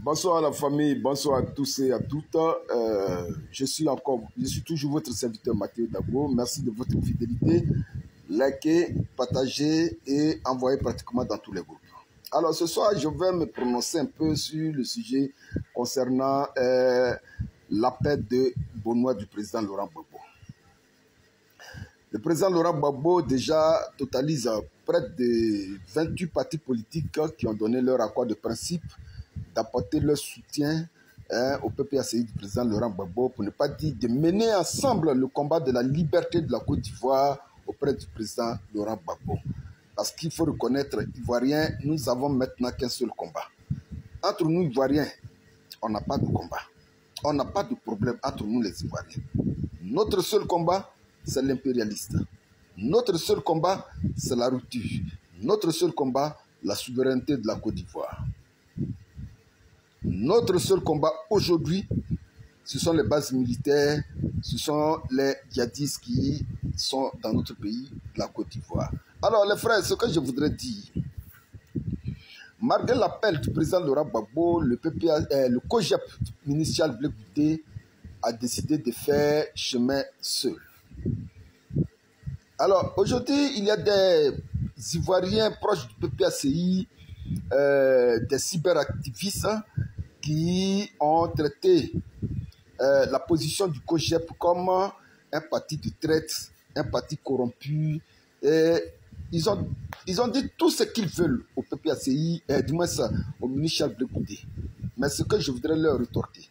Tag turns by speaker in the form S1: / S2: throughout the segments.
S1: Bonsoir à la famille, bonsoir à tous et à toutes. Je suis toujours votre serviteur Mathieu Dabo. Merci de votre fidélité. Likez, partagez et envoyez pratiquement dans tous les groupes. Alors ce soir, je vais me prononcer un peu sur le sujet concernant l'appel de Benoît du président Laurent Gbagbo. Le président Laurent Gbagbo déjà totalise près de 28 partis politiques qui ont donné leur accord de principe d'apporter leur soutien au PPACI du président Laurent Gbagbo, pour ne pas dire de mener ensemble le combat de la liberté de la Côte d'Ivoire auprès du président Laurent Gbagbo. Parce qu'il faut reconnaître, Ivoiriens, nous avons maintenant qu'un seul combat. Entre nous, Ivoiriens, on n'a pas de combat. On n'a pas de problème entre nous, les Ivoiriens. Notre seul combat, c'est l'impérialiste. Notre seul combat, c'est la rupture. Notre seul combat, la souveraineté de la Côte d'Ivoire. Notre seul combat aujourd'hui, ce sont les bases militaires, ce sont les djihadistes qui sont dans notre pays, la Côte d'Ivoire. Alors les frères, ce que je voudrais dire, malgré l'appel du président Laurent Gbagbo, le COJEP ministériel Blé Goudé a décidé de faire chemin seul. Alors aujourd'hui, il y a des Ivoiriens proches du PPACI, des cyberactivistes qui ont traité la position du COJEP comme un parti de traite, un parti corrompu. Et ils ont dit tout ce qu'ils veulent au PPACI, du moins ça, au ministre Blé Goudé. Mais ce que je voudrais leur retorquer,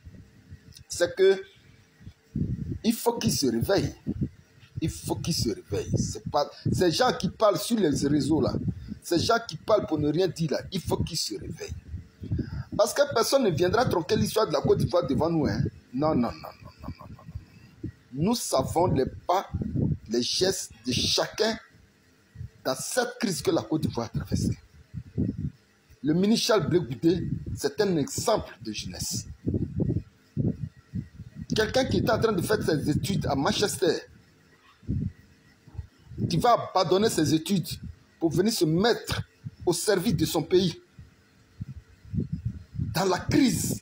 S1: c'est que il faut qu'ils se réveillent. Il faut qu'ils se réveillent. Ces gens qui parlent sur les réseaux là, ces gens qui parlent pour ne rien dire là, il faut qu'ils se réveillent. Parce que personne ne viendra tronquer l'histoire de la Côte d'Ivoire devant nous. Hein. Non, non, non, non, non, non, non. Nous savons les pas, les gestes de chacun dans cette crise que la Côte d'Ivoire a traversée. Le ministre Blé Goudé, c'est un exemple de jeunesse. Quelqu'un qui est en train de faire ses études à Manchester, qui va abandonner ses études pour venir se mettre au service de son pays. Dans la crise,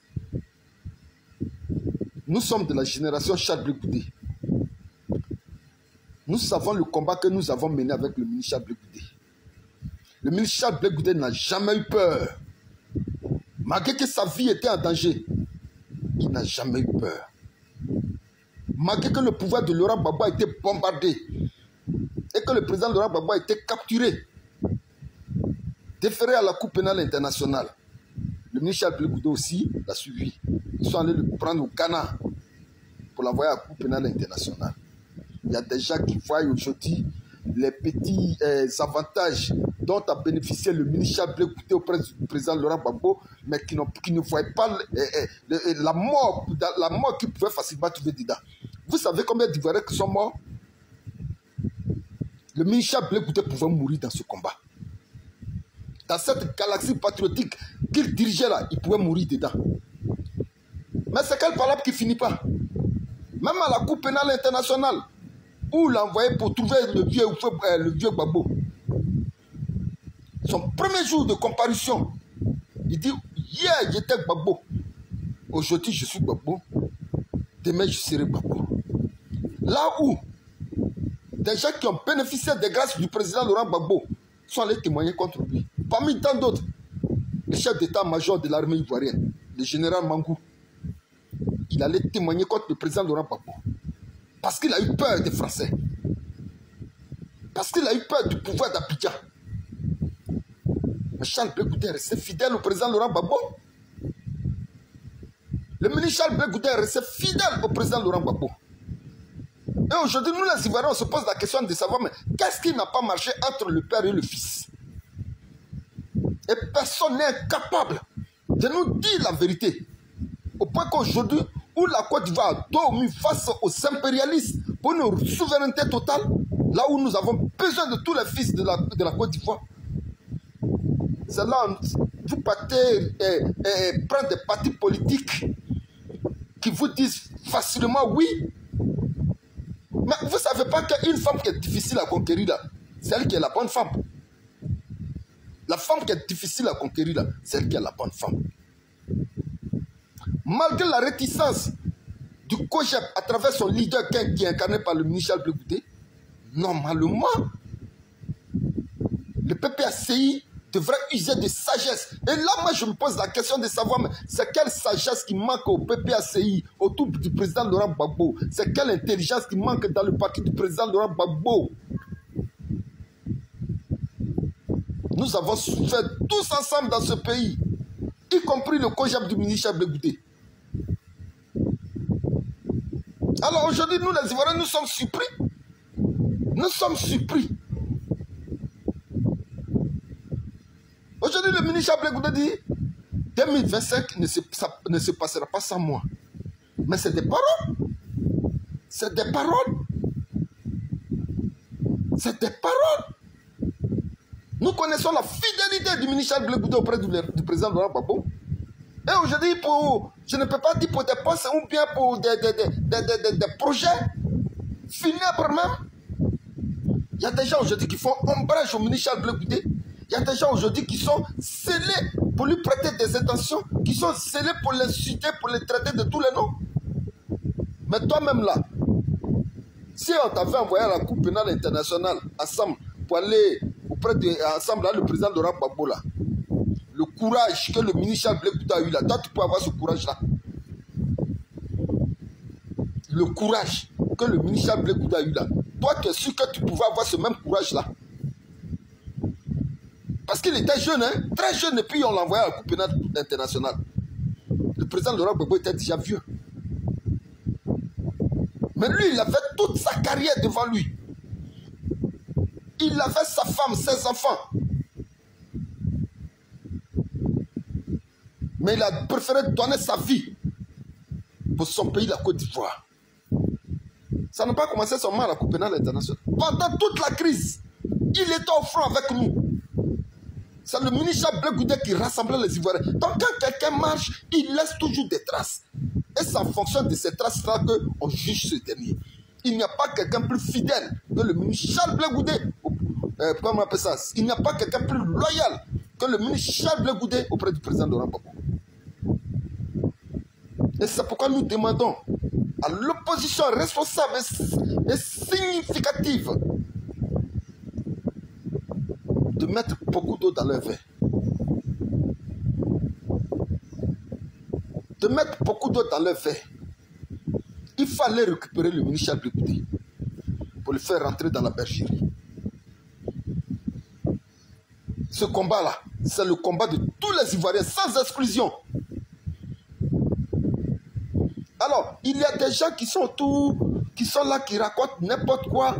S1: nous sommes de la génération Charles Blé Goudé. Nous savons le combat que nous avons mené avec le ministre Blé Goudé. Le ministre Charles Blé Goudé n'a jamais eu peur. Malgré que sa vie était en danger, il n'a jamais eu peur. Malgré que le pouvoir de Laurent Gbagbo a été bombardé et que le président Laurent Gbagbo a été capturé, déféré à la Cour pénale internationale, le ministre Blé Goudé aussi l'a suivi. Ils sont allés le prendre au Ghana pour l'envoyer à la Cour pénale internationale. Il y a des gens qui voient aujourd'hui les petits avantages dont a bénéficié le ministre Blé Goudé auprès du président Laurent Gbagbo, mais qui ne voient pas la mort qu'ils pouvaient facilement trouver dedans. Vous savez combien d'Ivoiriens qui sont morts? Le ministre Blé Goudé pouvait mourir dans ce combat. Dans cette galaxie patriotique qu'il dirigeait là, il pouvait mourir dedans. Mais c'est quelle parole qui finit pas? Même à la Cour pénale internationale, où l'a envoyé pour trouver le vieux Gbagbo. Son premier jour de comparution, il dit, hier j'étais Gbagbo, aujourd'hui je suis Gbagbo, demain je serai Gbagbo. Là où des gens qui ont bénéficié des grâces du président Laurent Gbagbo sont allés témoigner contre lui. Parmi tant d'autres, le chef d'état-major de l'armée ivoirienne, le général Mangou, il allait témoigner contre le président Laurent Gbagbo. Parce qu'il a eu peur des Français. Parce qu'il a eu peur du pouvoir d'Abidjan. Mais Charles Blé Goudé est resté fidèle au président Laurent Gbagbo. Le ministre Charles Blé Goudé est resté fidèle au président Laurent Gbagbo. Et aujourd'hui, nous les Ivoiriens, on se pose la question de savoir, mais qu'est-ce qui n'a pas marché entre le père et le fils? Et personne n'est incapable de nous dire la vérité. Au point qu'aujourd'hui, où la Côte d'Ivoire a dormi face aux impérialistes pour une souveraineté totale, là où nous avons besoin de tous les fils de la Côte d'Ivoire. C'est là où vous partez et prenez des partis politiques qui vous disent facilement oui. Mais vous ne savez pas qu'une femme qui est difficile à conquérir là, c'est elle qui est la bonne femme. La femme qui est difficile à conquérir là, c'est elle qui est la bonne femme. malgré la réticence du COJEP à travers son leader qui est incarné par le ministre Blé Goudé, normalement, le PPACI devrait user de sagesse. Et là, moi, je me pose la question de savoir, c'est quelle sagesse qui manque au PPACI autour du président Laurent Gbagbo? C'est quelle intelligence qui manque dans le parti du président Laurent Gbagbo? Nous avons souffert tous ensemble dans ce pays, y compris le COJEP du ministre Blé Goudé. Alors aujourd'hui, nous les Ivoiriens, nous sommes surpris. Nous sommes surpris. Aujourd'hui, le ministre Blé Goudé dit 2025 ne se passera pas sans moi. Mais c'est des paroles. C'est des paroles. C'est des paroles. Nous connaissons la fidélité du ministre Blé Goudé auprès du président Laurent Gbagbo. Et aujourd'hui, je ne peux pas dire pour des postes ou bien pour des projets funèbres même. Il y a des gens aujourd'hui qui font ombrage au ministre Blé Goudé. Il y a des gens aujourd'hui qui sont scellés pour lui prêter des intentions, qui sont scellés pour l'insulter, pour les traiter de tous les noms. Mais toi-même là, si on t'avait envoyé à la Cour pénale internationale ensemble pour aller auprès de ensemble là, le président Laurent Gbagbo là, le courage que le ministre Blé Goudé a eu là, toi tu peux avoir ce courage là. Le courage que le ministre Blé Goudé a eu là, toi tu es sûr que tu pouvais avoir ce même courage là. Parce qu'il était jeune, hein, très jeune, et puis on l'a envoyé à la Cour pénale internationale. Le président Laurent Gbagbo était déjà vieux. Mais lui, il avait toute sa carrière devant lui. Il avait sa femme, ses enfants. Mais il a préféré donner sa vie pour son pays, la Côte d'Ivoire. Ça n'a pas commencé seulement à la Cour pénale internationale. Pendant toute la crise, il était au front avec nous. C'est le ministre Blé Goudé qui rassemblait les Ivoiriens. Donc quand quelqu'un marche, il laisse toujours des traces. Et c'est en fonction de ces traces-là qu'on juge ce dernier. Il n'y a pas quelqu'un plus fidèle que le ministre Charles Blé Goudé. Comment on appelle ça? Il n'y a pas quelqu'un plus loyal que le ministre Charles Blé Goudé auprès du président Laurent Gbagbo. Et c'est pourquoi nous demandons à l'opposition responsable et significative de mettre beaucoup d'eau dans leur verre. De mettre beaucoup d'eau dans leur verre. Il fallait récupérer le ministre Blé Goudé pour le faire rentrer dans la bergerie. Ce combat-là, c'est le combat de tous les Ivoiriens, sans exclusion. Alors, il y a des gens qui sont autour, qui sont là, qui racontent n'importe quoi.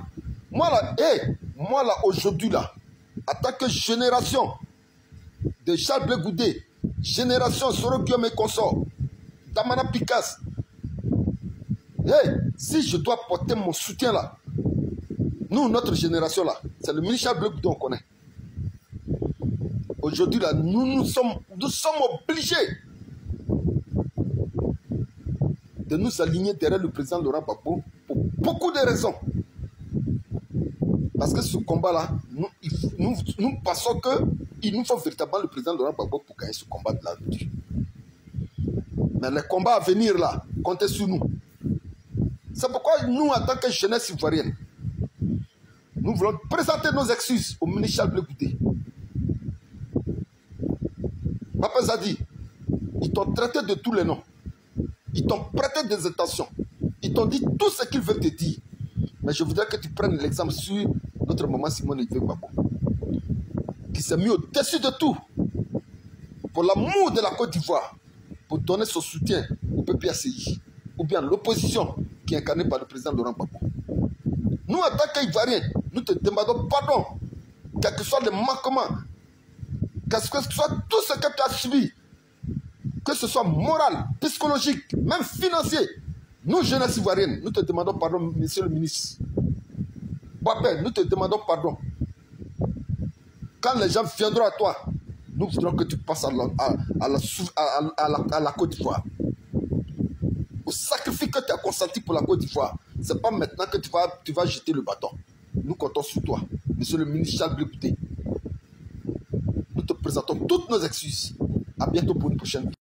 S1: Moi là, aujourd'hui là, en tant que génération de Charles Blé Goudé, génération Soro Guillaume et consort, Damana Picasse, si je dois porter mon soutien là, nous, notre génération là, c'est le ministre Charles Blé Goudé qu'on connaît. Aujourd'hui là, nous sommes obligés de nous aligner derrière le président Laurent Gbagbo pour beaucoup de raisons. Parce que ce combat-là, nous pensons qu'il nous faut véritablement le président Laurent Gbagbo pour gagner ce combat de la lutte. Mais les combats à venir là, comptez sur nous. C'est pourquoi nous, en tant que jeunesse ivoirienne, nous voulons présenter nos excuses au ministre Charles Blé Goudé. Papa Zadi, ils t'ont traité de tous les noms. Ils t'ont prêté des intentions. Ils t'ont dit tout ce qu'ils veulent te dire. Mais je voudrais que tu prennes l'exemple sur notre maman Simone Veil Gbagbo, qui s'est mis au-dessus de tout pour l'amour de la Côte d'Ivoire, pour donner son soutien au PPACI, ou bien l'opposition qui est incarnée par le président Laurent Gbagbo. Nous, en tant qu'Ivoiriens, nous te demandons pardon, quels que soient les manquements, quel que soit tout ce que tu as subi, que ce soit moral, psychologique, même financier. Nous, jeunesse ivoirienne, nous te demandons pardon, monsieur le ministre. Boapé, nous te demandons pardon. Quand les gens viendront à toi, nous voudrons que tu passes à la Côte d'Ivoire. Au sacrifice que tu as consenti pour la Côte d'Ivoire. Ce n'est pas maintenant que tu vas jeter le bâton. Nous comptons sur toi, monsieur le ministre Charles Blé Goudé. Nous te présentons toutes nos excuses. À bientôt pour une prochaine vidéo.